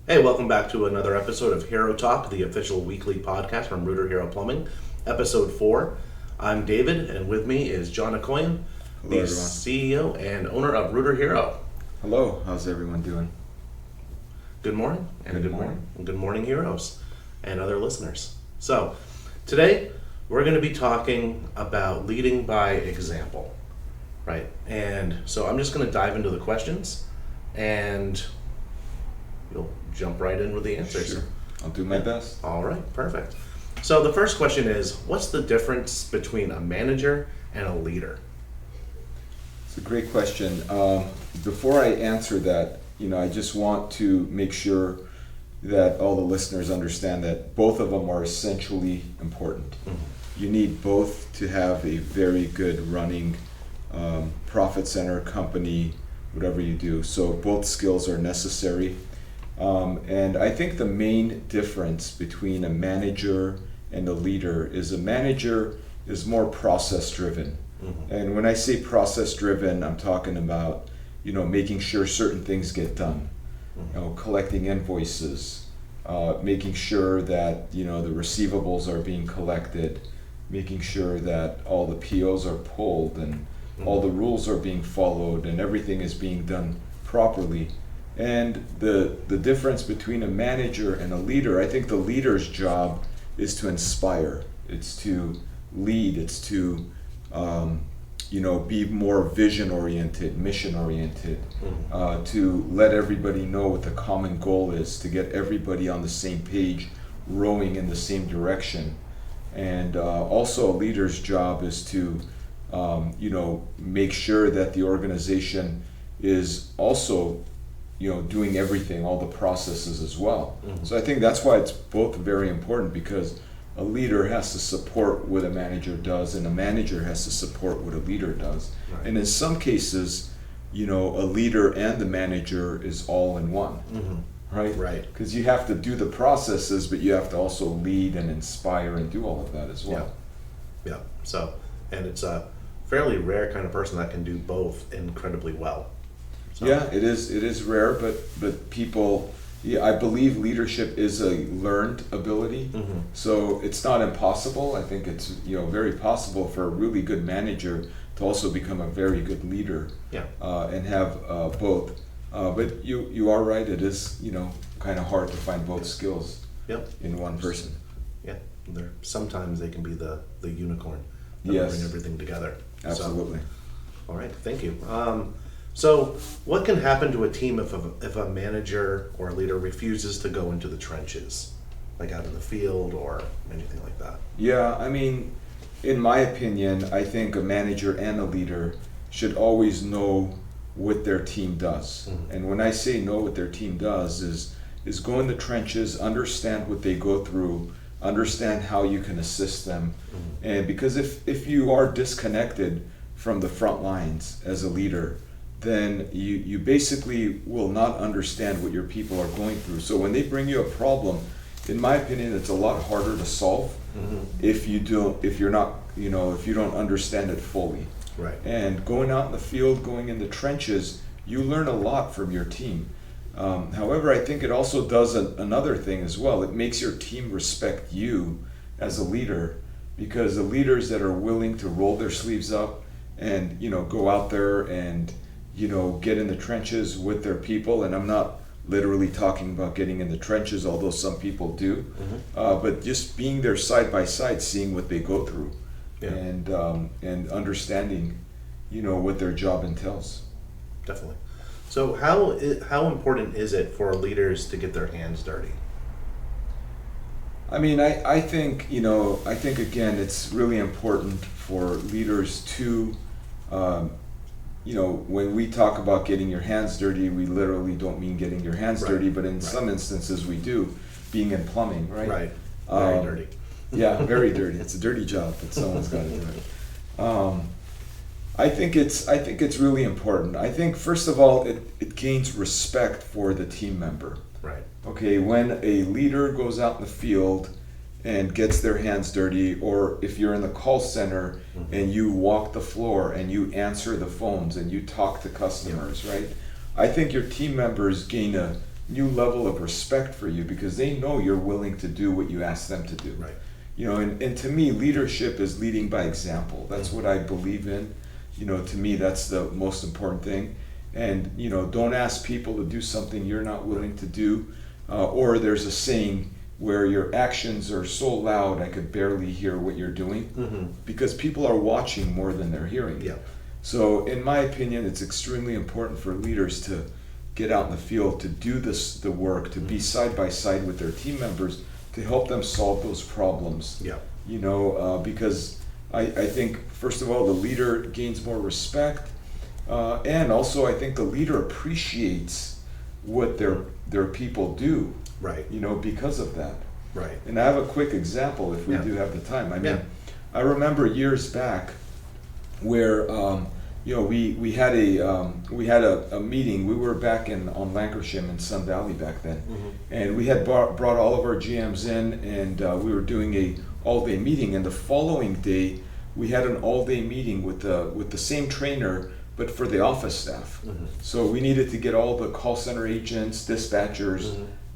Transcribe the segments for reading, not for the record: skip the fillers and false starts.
Hey, welcome back to another episode of HeroTalk, the official weekly podcast from Rooter Hero Plumbing, episode 4. I'm David, and with me is John Akhoian, Hello, the everyone. CEO and owner of Rooter Hero. Hello, how's everyone doing? Good morning, and Good good morning. morning, and good morning, heroes, and other listeners. So, today we're going to be talking about leading by example, right? And so I'm just going to dive into the questions, and you'll jump right in with the answers. Sure, I'll do my best. All right, perfect. So the first question is, what's the difference between a manager and a leader? It's a great question. Before I answer that, I just want to make sure that all the listeners understand that both of them are essentially important. You need both to have a very good running profit center company, whatever you do. So both skills are necessary. And I think the main difference between a manager and a leader is a manager is more process driven. And when I say process driven, I'm talking about, making sure certain things get done, collecting invoices, making sure that, the receivables are being collected, making sure that all the POs are pulled and all the rules are being followed and everything is being done properly. And the difference between a manager and a leader, I think the leader's job is to inspire, it's to lead, it's to be more vision oriented, mission oriented, to let everybody know what the common goal is, to get everybody on the same page, rowing in the same direction. And also a leader's job is to make sure that the organization is also doing everything, all the processes as well. So I think that's why it's both very important, because a leader has to support what a manager does, and a manager has to support what a leader does. Right. And in some cases, a leader and the manager is all in one, right? Right. Because you have to do the processes, but you have to also lead and inspire and do all of that as well. Yeah. So, and it's a fairly rare kind of person that can do both incredibly well. So, Yeah, it is rare, but people, I believe leadership is a learned ability. So it's not impossible. I think it's very possible for a really good manager to also become a very good leader. Yeah. And have both. But you are right. It is kind of hard to find both skills Yep. in one person. Yeah. Sometimes they can be the unicorn that Yes. bring everything together. Absolutely. So, all right. Thank you. So, what can happen to a team if a manager or a leader refuses to go into the trenches, like out in the field or anything like that? Yeah, I mean, in my opinion, I think a manager and a leader should always know what their team does. And when I say know what their team does is go in the trenches, understand what they go through, understand how you can assist them. And because if you are disconnected from the front lines as a leader, then you basically will not understand what your people are going through. So when they bring you a problem, in my opinion, it's a lot harder to solve if you don't understand it fully. Right. And going out in the field, going in the trenches, you learn a lot from your team. However, I think it also does another thing as well. It makes your team respect you as a leader, because the leaders that are willing to roll their sleeves up and go out there and get in the trenches with their people. And I'm not literally talking about getting in the trenches, although some people do, but just being there side by side, seeing what they go through, and understanding, what their job entails. Definitely. So, how important is it for leaders to get their hands dirty? I mean, I think again, it's really important for leaders to, when we talk about getting your hands dirty, we literally don't mean getting your hands dirty, but in some instances we do, being in plumbing, right? Right. Very dirty. Yeah, very dirty. It's a dirty job, but someone's got to do it. I think it's really important. I think first of all, it gains respect for the team member. Right. Okay, when a leader goes out in the field and gets their hands dirty, or if you're in the call center and you walk the floor and you answer the phones and you talk to customers, right? I think your team members gain new level of respect for you because they know you're willing to do what you ask them to do. Right. You know, and to me, leadership is leading by example. That's Mm-hmm. what I believe in. You know, to me, that's the most important thing. And, you know, don't ask people to do something you're not willing to do. Or there's a saying where your actions are so loud I could barely hear what you're doing, Mm-hmm. because people are watching more than they're hearing. Yeah. So in my opinion, it's extremely important for leaders to get out in the field, to do the work, to be side by side with their team members, to help them solve those problems. Yeah. You know, because I think, first of all, the leader gains more respect, and also I think the leader appreciates what their people do, Right. you know, because of that. Right. And I have a quick example if we Yeah. do have the time. I mean, Yeah. I remember years back where you know, we had a meeting. We were back on Lancashire in Sun Valley back then, and we had brought all of our GMs in, and we were doing a all-day meeting. And the following day, we had an all-day meeting with the same trainer, but for the office staff. So we needed to get all the call center agents, dispatchers,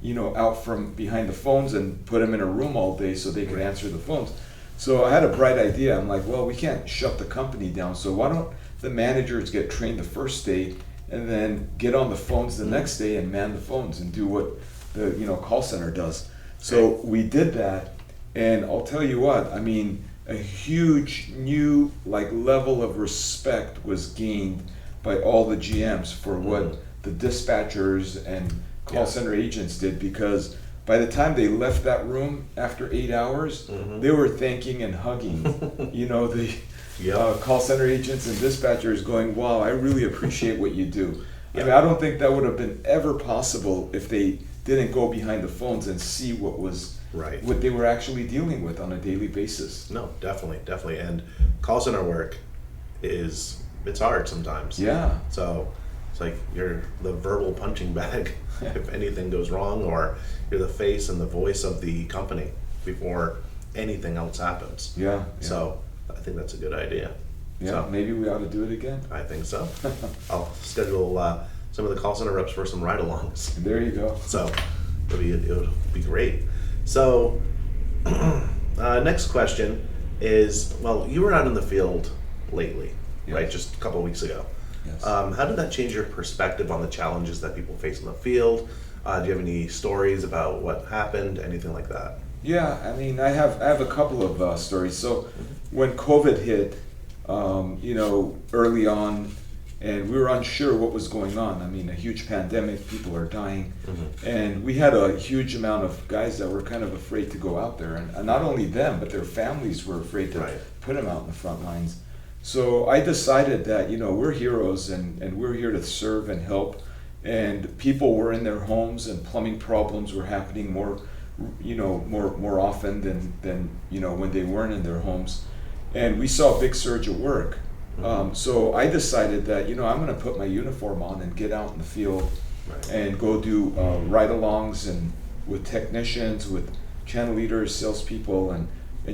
you know, out from behind the phones and put them in a room all day so they could answer the phones. So I had a bright idea. I'm like, well, we can't shut the company down, so why don't the managers get trained the first day and then get on the phones the next day and man the phones and do what the, you know, call center does. So we did that, and I'll tell you what, I mean, a huge new like level of respect was gained by all the GMs for what the dispatchers and call center agents did, because by the time they left that room after 8 hours, they were thanking and hugging, you know, the call center agents and dispatchers, going, wow, I really appreciate what you do. I mean, I don't think that would have been ever possible if they didn't go behind the phones and see what was Right. what they were actually dealing with on a daily basis. No, definitely. And call center work it's hard sometimes. Yeah. So it's like you're the verbal punching bag if anything goes wrong, or you're the face and the voice of the company before anything else happens. Yeah. So I think that's a good idea. Yeah, So maybe we ought to do it again. I think so. I'll schedule some of the call center reps for some ride-alongs. There you go. So it'll be great. So next question is, well, you were out in the field lately, right? Just a couple of weeks ago. Yes. How did that change your perspective on the challenges that people face in the field? Do you have any stories about what happened, anything like that? Yeah, I mean, I have a couple of stories. So when COVID hit, you know, early on, and we were unsure what was going on. I mean, a huge pandemic, people are dying, and we had a huge amount of guys that were kind of afraid to go out there, and not only them, but their families were afraid to put them out in the front lines. So I decided that, you know, we're heroes, and we're here to serve and help, and people were in their homes, and plumbing problems were happening more often than you know, when they weren't in their homes, and we saw a big surge of work. So I decided that, you know, I'm going to put my uniform on and get out in the field and go do ride-alongs and with technicians, with channel leaders, salespeople, and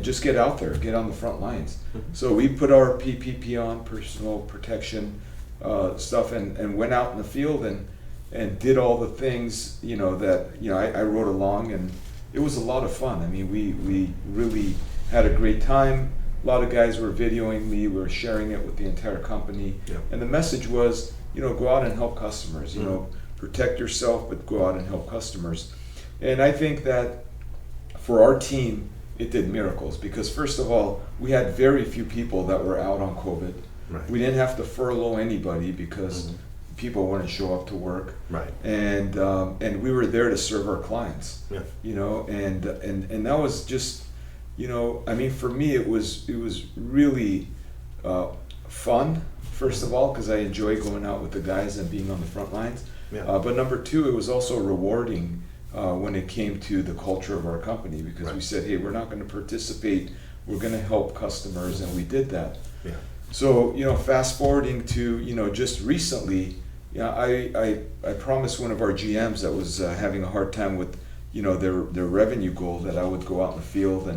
just get out there, get on the front lines. So we put our PPP on, personal protection stuff, and went out in the field and did all the things, you know, that, you know, I rode along, and it was a lot of fun. I mean, we really had a great time. A lot of guys were videoing me, we were sharing it with the entire company. And the message was, you know, go out and help customers, you know, protect yourself, but go out and help customers. And I think that for our team, it did miracles, because first of all, we had very few people that were out on COVID. We didn't have to furlough anybody because people wouldn't show up to work. And we were there to serve our clients. You know, and that was just, you know, I mean, for me, it was really fun, first of all, because I enjoy going out with the guys and being on the front lines. But number two, it was also rewarding when it came to the culture of our company, because we said, hey, we're not going to participate, we're going to help customers, and we did that. So, you know, fast forwarding to, you know, just recently, I promised one of our GMs that was having a hard time with, you know, their revenue goal, that I would go out in the field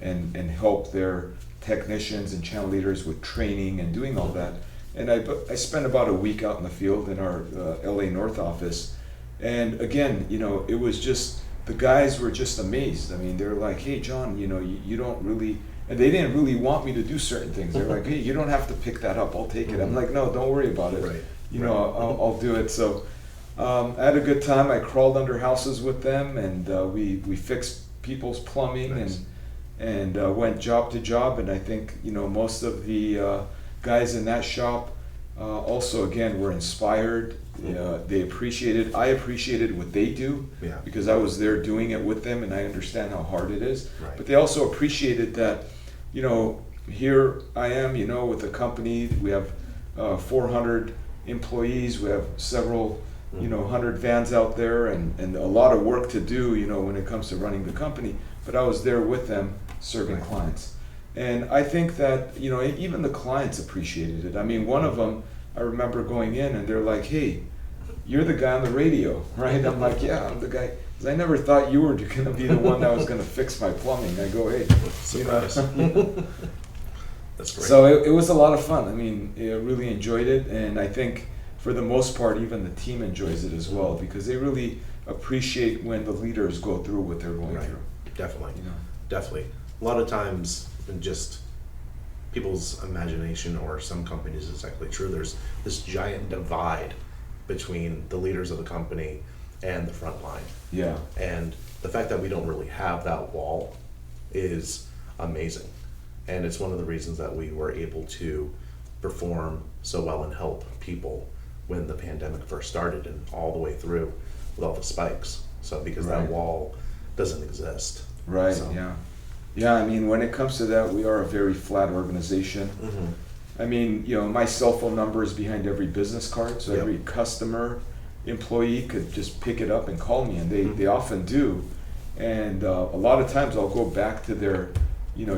and help their technicians and channel leaders with training and doing all that. And I spent about a week out in the field in our LA North office, And again, it was just, the guys were just amazed. I mean, they're like, hey, John, you don't really, and they didn't really want me to do certain things. They're like, hey, you don't have to pick that up. I'll take it. I'm like, no, don't worry about it. Right. I'll do it. So I had a good time. I crawled under houses with them, and we fixed people's plumbing. Nice. and went job to job. And I think, most of the guys in that shop also, again, were inspired. They appreciated, I appreciated what they do, Yeah. because I was there doing it with them, and I understand how hard it is. Right. But they also appreciated that, here I am, with a company. We have 400 employees. We have several, 100 vans out there, and a lot of work to do, when it comes to running the company. But I was there with them serving Right. clients. And I think that, even the clients appreciated it. I mean, one of them, I remember going in and they're like, hey, you're the guy on the radio, right? I'm like, yeah, I'm the guy. Because I never thought you were going to be the one that was going to fix my plumbing. I go, hey, Surprise. That's great. So it was a lot of fun. I mean, I really enjoyed it. And I think for the most part, even the team enjoys it as well, because they really appreciate when the leaders go through what they're going Right. through. Definitely. You know? Definitely. A lot of times, in just people's imagination, or some companies, it's actually true, there's this giant divide between the leaders of the company and the front line. Yeah. And the fact that we don't really have that wall is amazing. And it's one of the reasons that we were able to perform so well and help people when the pandemic first started, and all the way through with all the spikes. So because Right. that wall doesn't exist. Right, So- yeah. Yeah, I mean, when it comes to that, we are a very flat organization. Mhm. I mean, my cell phone number is behind every business card, so Yep. every customer, employee could just pick it up and call me, and they Mhm. often do. And a lot of times I'll go back to their,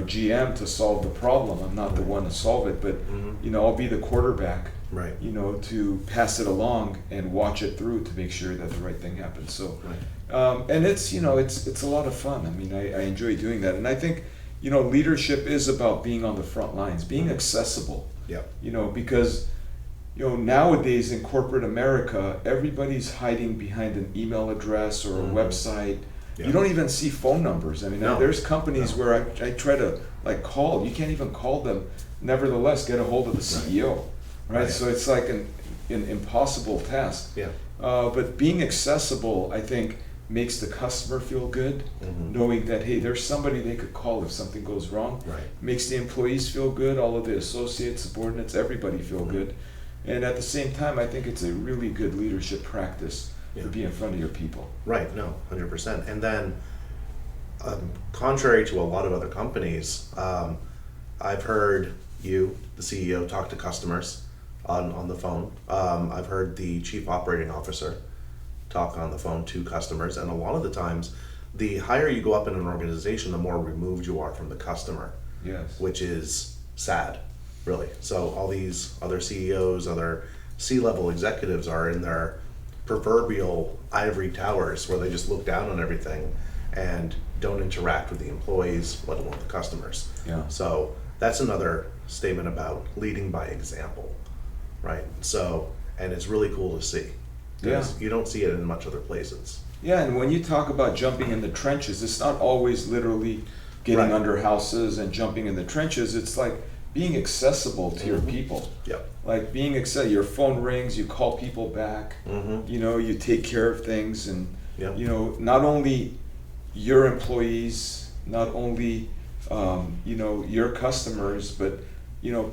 GM to solve the problem. I'm not the one to solve it, but, Mhm. I'll be the quarterback, Right. to pass it along and watch it through to make sure that the right thing happens. So, Right. and it's, it's a lot of fun. I mean, I enjoy doing that. And I think, leadership is about being on the front lines, being accessible, Yep. because, nowadays in corporate America, everybody's hiding behind an email address or a Mhm. website. Yeah. You don't even see phone numbers. I mean, No. there's companies No. where I try to call. You can't even call them. Nevertheless, get a hold of the CEO, right? Right. So it's like an impossible task. Yeah. But being accessible, I think, makes the customer feel good, Mhm. knowing that, hey, there's somebody they could call if something goes wrong. Right. Makes the employees feel good, all of the associates, subordinates, everybody feel Mhm. good. And at the same time, I think it's a really good leadership practice Yeah. to be in front of your people. Right, no, 100%. And then, contrary to a lot of other companies, I've heard you, the CEO, talk to customers on the phone. I've heard the chief operating officer talk on the phone to customers, and a lot of the times, the higher you go up in an organization, the more removed you are from the customer, Yes. which is sad, really. So all these other CEOs, other C-level executives are in their proverbial ivory towers where they just look down on everything and don't interact with the employees, let alone the customers. Yeah. So that's another statement about leading by example, right? So, and it's really cool to see, because Yeah. you don't see it in much other places. Yeah, and when you talk about jumping in the trenches, it's not always literally getting Right. under houses and jumping in the trenches. It's like being accessible to your Mhm. people. Yep. Like being accessible. Your phone rings, you call people back. Mm-hmm. You take care of things, and Yep. not only your employees, not only your customers, but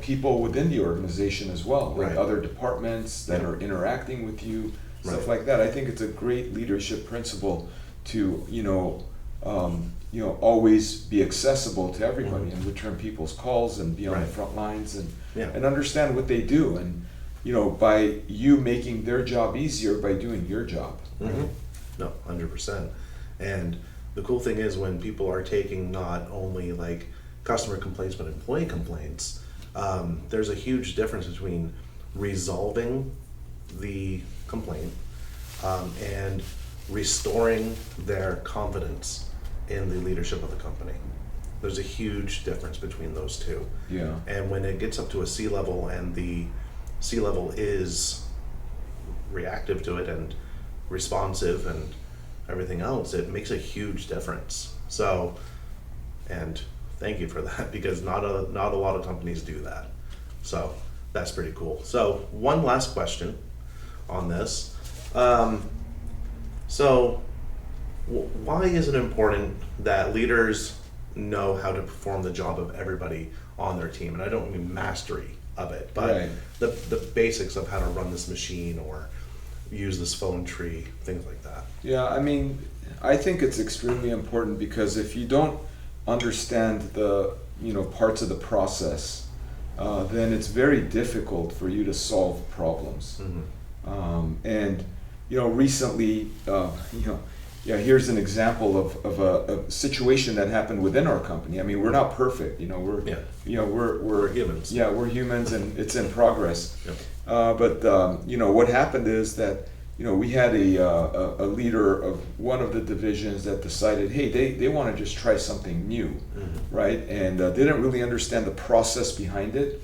people within the organization as well, like Right. other departments that Yep. are interacting with you, stuff Right. like that. I think it's a great leadership principle to always be accessible to everybody Mhm. and return people's calls and be on Right. the front lines and Yeah. understand what they do, and by you making their job easier by doing your job. Mhm. No, 100%. And the cool thing is, when people are taking not only like customer complaints but employee complaints, there's a huge difference between resolving the complaint and restoring their confidence in the leadership of the company. There's a huge difference between those two. Yeah. And when it gets up to a C-level and the C-level is reactive to it and responsive and everything else, it makes a huge difference. So, and thank you for that, because not a lot of companies do that. So that's pretty cool. So one last question on this. Why is it important that leaders know how to perform the job of everybody on their team? And I don't mean mastery of it, but Right. the basics of how to run this machine or use this phone tree, things like that. Yeah, I mean, I think it's extremely important because if you don't understand the parts of the process, then it's very difficult for you to solve problems. And recently, here's an example of a situation that happened within our company. I mean, we're not perfect. We're humans. Yeah, we're humans, and it's in progress. Yep. But what happened is that we had a leader of one of the divisions that decided, hey, they want to just try something new, right? And didn't really understand the process behind it,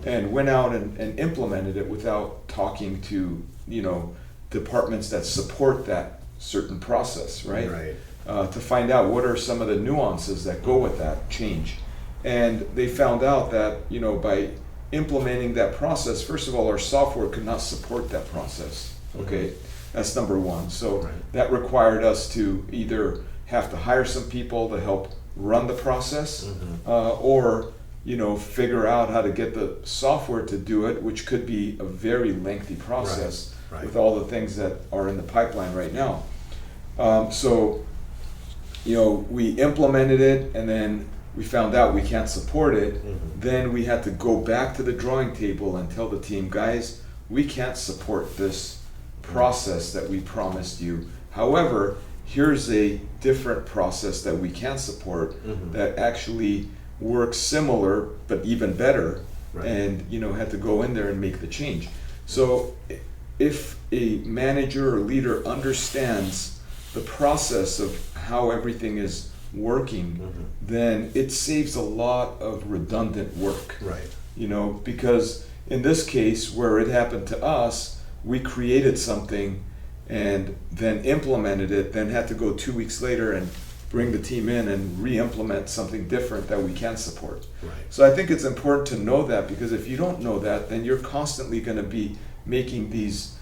and went out and implemented it without talking to departments that support that certain process, right? Right. To find out what are some of the nuances that go with that change. And they found out that by implementing that process, first of all, our software could not support that process. Okay, that's number one. So Right. that required us to either have to hire some people to help run the process, or figure out how to get the software to do it, which could be a very lengthy process. Right. With all the things that are in the pipeline right now. We implemented it, and then we found out we can't support it. Then we had to go back to the drawing table and tell the team, guys, we can't support this process that we promised you. However, here's a different process that we can support that actually works similar but even better. Right. And had to go in there and make the change. So if a manager or leader understands the process of how everything is working, then it saves a lot of redundant work. Right. Because in this case, where it happened to us, we created something and then implemented it, then had to go 2 weeks later and bring the team in and re-implement something different that we can support. Right. So I think it's important to know that, because if you don't know that, then you're constantly going to be making these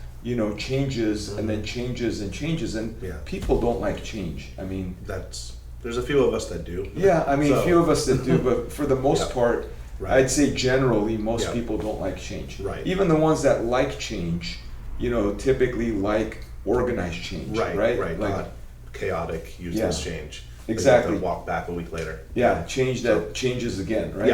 changes and then changes and changes, and Yeah. people don't like change. I mean, There's a few of us that do. yeah, I mean, So- few of us that do, but for the most Yeah. part, Right. I'd say generally most Yeah. people don't like change. Right. Even the ones that like change, typically like organized change. Right. Like, Not chaotic, useless Yeah. change. Exactly. Then walk back a week later. yeah, change that changes again, right?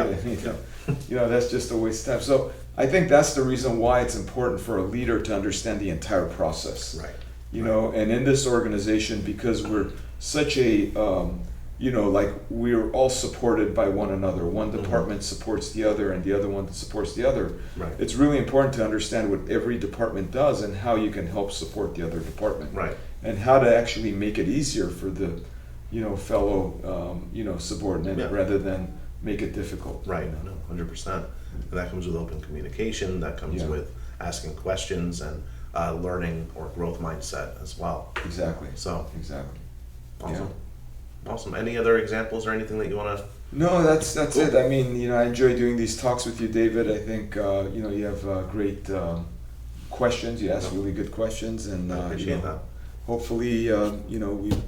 Yeah. That's just a waste of time. So I think that's the reason why it's important for a leader to understand the entire process. Right. And in this organization, because we're such a, like we're all supported by one another. One department supports the other, and the other one supports the other. Right. It's really important to understand what every department does and how you can help support the other department. Right. And how to actually make it easier for the, fellow, subordinate, Yeah. rather than make it difficult. Right. No, 100%. And that comes with open communication. That comes Yeah. with asking questions and learning or growth mindset as well. Exactly. So Exactly. awesome. Awesome. Any other examples or anything that you want to? No, that's Cool. it. I mean, I enjoy doing these talks with you, David. I think you have great questions. You ask really good questions, and I appreciate that. hopefully,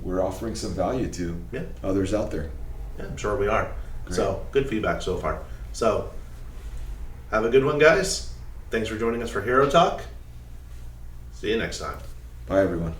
we're offering some value to Yeah. others out there. Yeah, I'm sure we are. Great. So good feedback so far. So have a good one, guys. Thanks for joining us for Hero Talk. See you next time. Bye, everyone.